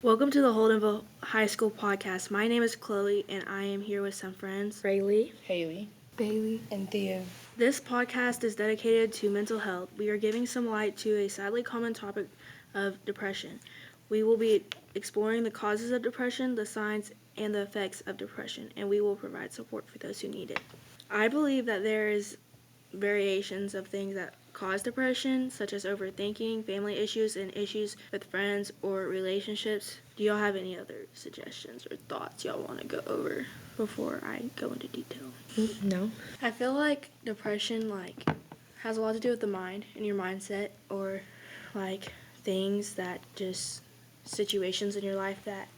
Welcome to the Holdenville High School podcast. My name is Chloe, and I am here with some friends. Rayleigh, Haley, Bailey, and Thea. This podcast is dedicated to mental health. We are giving some light to a sadly common topic of depression. We will be exploring the causes of depression, the signs, and the effects of depression, and we will provide support for those who need it. I believe that there is variations of things that cause depression, such as overthinking, family issues, and issues with friends or relationships. Do y'all have any other suggestions or thoughts y'all want to go over before I go into detail? No. I feel like depression has a lot to do with the mind and your mindset, or things that just situations in your life that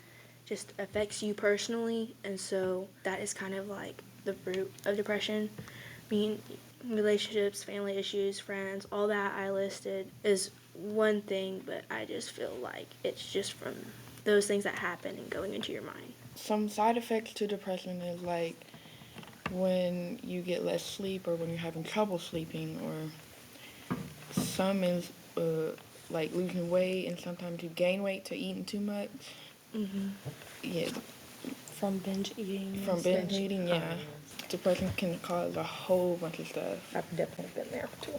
just affects you personally, and so that is kind of like the root of depression. Relationships, family issues, friends, all that I listed is one thing, but I just feel like it's just from those things that happen and going into your mind. some side effects to depression is like when you get less sleep or when you're having trouble sleeping, or some is like losing weight, and sometimes you gain weight to eating too much. Mm-hmm. Yeah, From binge eating. from binge eating, yeah. Depression can cause a whole bunch of stuff. I've definitely been there too.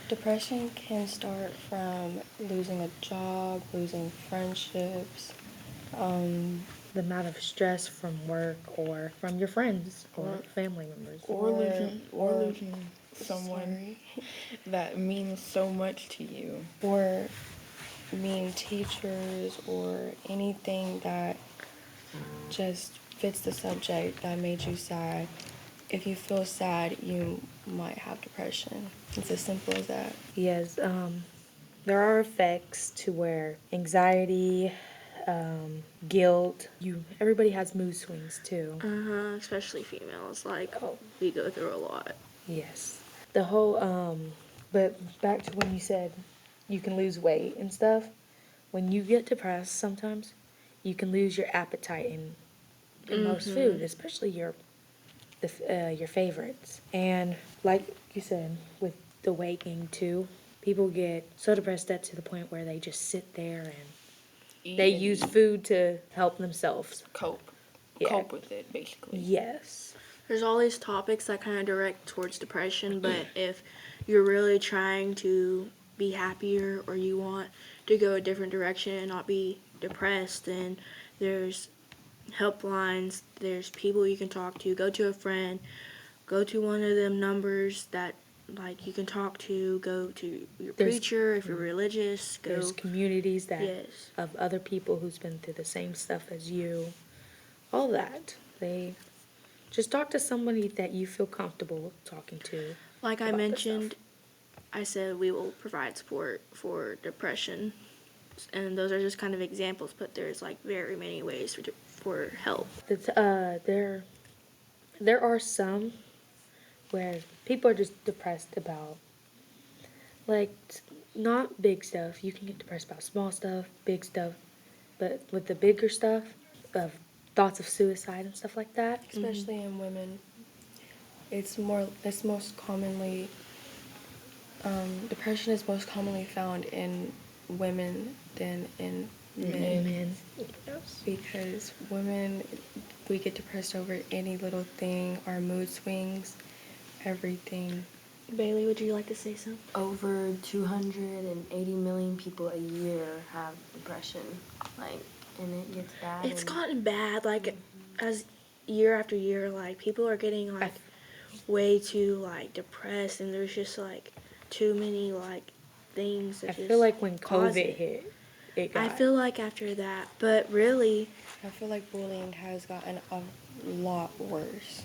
Depression can start from losing a job, losing friendships, the amount of stress from work or from your friends or family members. Or losing someone that means so much to you. Or mean teachers or anything that just fits the subject that made you sad. If you feel sad, you might have depression. It's as simple as that. Yes, there are effects to where anxiety, guilt, everybody has mood swings too. Especially females, we go through a lot. Yes. The whole, but back to when you said you can lose weight and stuff, when you get depressed sometimes, you can lose your appetite in most food, especially your favorites. And like you said, with the weight gain too, people get so depressed that to the point where they just sit there and they use food to help themselves Cope with it, basically. Yes. There's all these topics that kind of direct towards depression, but if you're really trying to be happier or you want to go a different direction and not be depressed, then there's helplines, there's people you can talk to. Go to a friend, go to one of them numbers that you can talk to, go to your preacher if you're religious. There's communities that Yes. of other people who's been through the same stuff as you. All that. They just talk to somebody that you feel comfortable talking to. Like I about this mentioned, stuff. I said we will provide support for depression, and those are just kind of examples, but there's very many ways for help. There are some where people are just depressed about, not big stuff. You can get depressed about small stuff, big stuff, but with the bigger stuff of thoughts of suicide and stuff like that. Especially in women. It's most commonly, depression is most commonly found in women than in men. Yes. Because women, we get depressed over any little thing, our mood swings, everything. Bailey, would you like to say something? Over 280 million people a year have depression, and it gets bad. It's gotten bad, as year after year, people are getting, way too, depressed, and there's just, too many, things that I feel like when COVID hit, I feel like after that, but really, I feel like bullying has gotten a lot worse.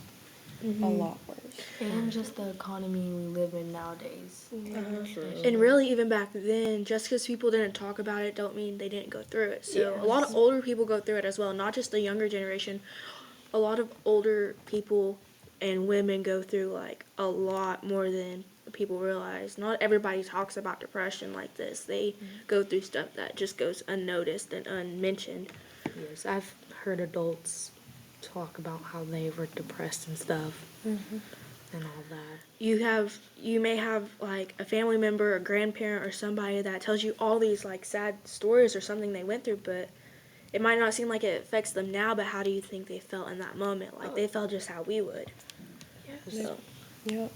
Mm-hmm. A lot worse. And just the economy we live in nowadays. and really even back then, just because people didn't talk about it don't mean they didn't go through it. So Yes. a lot of older people go through it as well, not just the younger generation. A lot of older people and women go through a lot more than people realize. Not everybody talks about depression like this. They go through stuff that just goes unnoticed and unmentioned. Yes, I've heard adults talk about how they were depressed and stuff, and all that. You may have a family member, a grandparent, or somebody that tells you all these sad stories or something they went through, but it might not seem like it affects them now, but how do you think they felt in that moment? Like, they felt just how we would. Yes. So, Yep.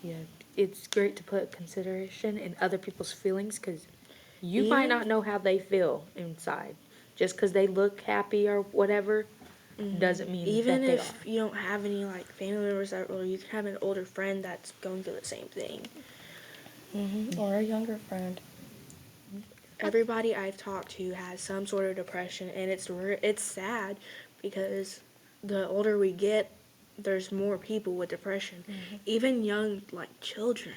Yeah, it's great to put consideration in other people's feelings because you might not know how they feel inside. Just because they look happy or whatever doesn't mean even that they if are. you don't have any, like, family members that, or you can have an older friend that's going through the same thing. Or a younger friend. Everybody I've talked to has some sort of depression, and it's sad because the older we get, there's more people with depression. Even young, like, children.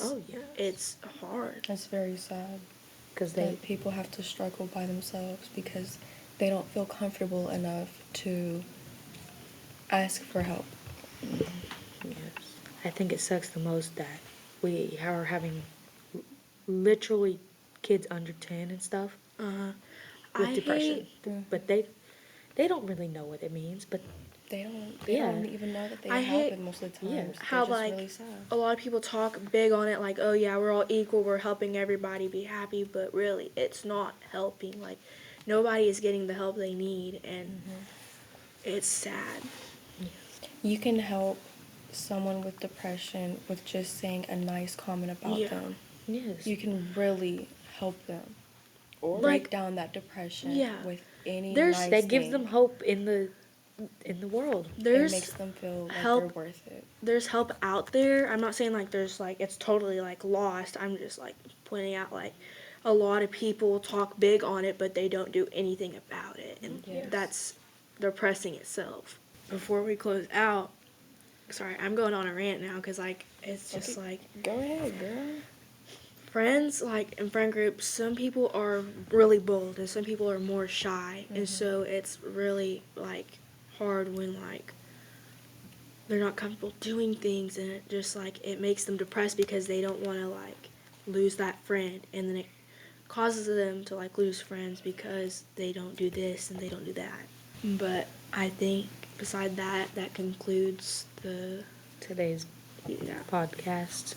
Oh, yes. It's hard. It's very sad Because that people have to struggle by themselves because they don't feel comfortable enough to ask for help. yes. I think it sucks the most that we are having literally kids under 10 and stuff Uh, with I depression. hate, But they don't really know what it means. But They don't Yeah. even know that they I have hate- it most of the yeah, times. how, They're just like, really sad. a lot of people talk big on it, like, oh yeah, we're all equal, we're helping everybody be happy, but really, it's not helping. Like, nobody is getting the help they need, and it's sad. You can help someone with depression with just saying a nice comment about Yeah. them. yes. You can really help them. Or Break Like, down that depression yeah. with any There's- nice That gives thing. them hope in the world. It There's makes them feel like help- they're worth it. there's help out there. I'm not saying like there's like it's totally like lost. I'm just like pointing out like a lot of people talk big on it, but they don't do anything about it, and Yes. that's depressing itself. Before we close out, sorry, I'm going on a rant now because like it's just Okay. like Go ahead, girl. friends, like in friend groups, some people are really bold and some people are more shy, and so it's really like hard when like they're not comfortable doing things, and it just like it makes them depressed because they don't want to like lose that friend, and then it causes them to like lose friends because they don't do this and they don't do that. But I think beside that, that concludes the Today's yeah. podcast.